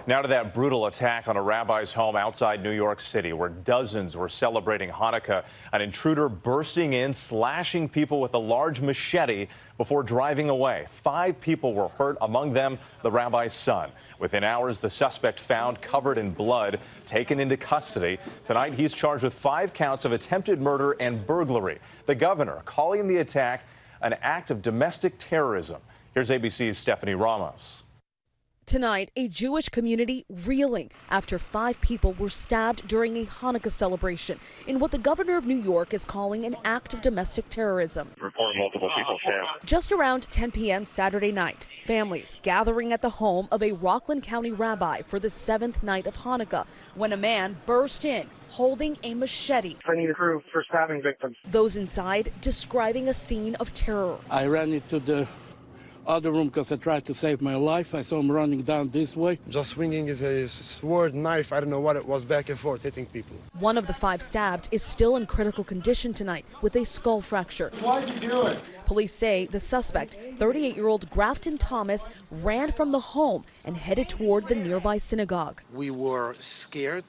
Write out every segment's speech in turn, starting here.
Now to that brutal attack on a rabbi's home outside New York City, where dozens were celebrating Hanukkah. An intruder bursting in, slashing people with a large machete before driving away. 5 people were hurt, among them the rabbi's son. Within hours, the suspect found covered in blood, taken into custody. Tonight, he's charged with 5 counts of attempted murder and burglary. The governor calling the attack an act of domestic terrorism. Here's ABC's Stephanie Ramos. Tonight, a Jewish community reeling after 5 people were stabbed during a Hanukkah celebration in what the governor of New York is calling an act of domestic terrorism. Reporting multiple people stabbed. Just around 10 p.m. Saturday night, families gathering at the home of a Rockland County rabbi for the 7th night of Hanukkah when a man burst in holding a machete. I need a crew for stabbing victims. Those inside describing a scene of terror. I ran into the other room because I tried to save my life. I saw him running down this way. Just swinging his sword, knife, I don't know what it was, back and forth, hitting people. One of the 5 stabbed is still in critical condition tonight with a skull fracture. Why'd you do it? Police say the suspect, 38-year-old Grafton Thomas, ran from the home and headed toward the nearby synagogue. We were scared,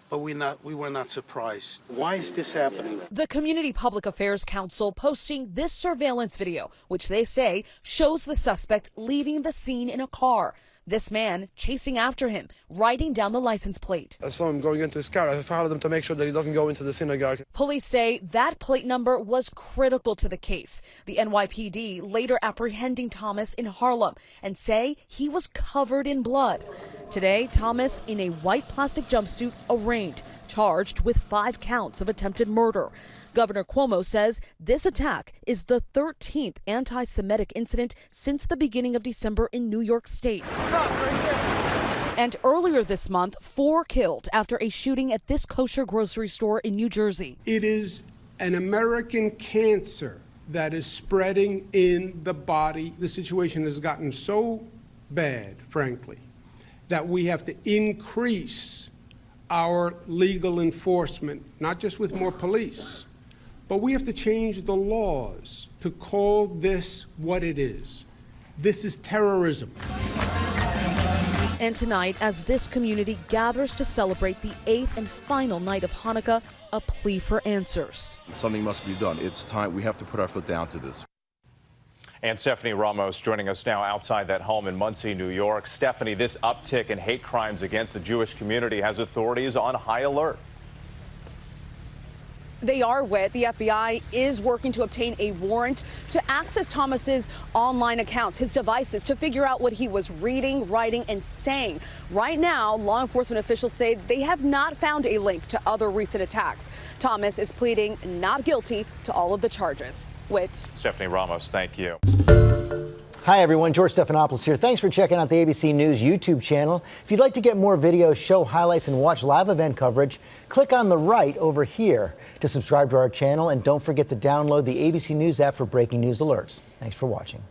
but we were not surprised. Why is this happening? The Community Public Affairs Council posting this surveillance video, which they say shows the suspect leaving the scene in a car. This man chasing after him, writing down the license plate. I saw him going into his car. I followed him to make sure that he doesn't go into the synagogue. Police say that plate number was critical to the case. The NYPD later apprehending Thomas in Harlem and say he was covered in blood. Today, Thomas, in a white plastic jumpsuit, arraigned, charged with 5 counts of attempted murder. Governor Cuomo says this attack is the 13th anti-Semitic incident since the beginning of December in New York State. And earlier this month, 4 killed after a shooting at this kosher grocery store in New Jersey. It is an American cancer that is spreading in the body. The situation has gotten so bad, frankly, that we have to increase our legal enforcement, not just with more police, but we have to change the laws to call this what it is. This is terrorism. And tonight, as this community gathers to celebrate the 8th and final night of Hanukkah, a plea for answers. Something must be done. It's time. We have to put our foot down to this. And Stephanie Ramos joining us now outside that home in Muncie, New York. Stephanie, this uptick in hate crimes against the Jewish community has authorities on high alert. They are wet. The FBI is working to obtain a warrant to access Thomas's online accounts, his devices, to figure out what he was reading, writing, and saying. Right now, law enforcement officials say they have not found a link to other recent attacks. Thomas is pleading not guilty to all of the charges. Whit. Stephanie Ramos, thank you. Hi, everyone. George Stephanopoulos here. Thanks for checking out the ABC News YouTube channel. If you'd like to get more videos, show highlights, and watch live event coverage, click on the right over here to subscribe to our channel. And don't forget to download the ABC News app for breaking news alerts. Thanks for watching.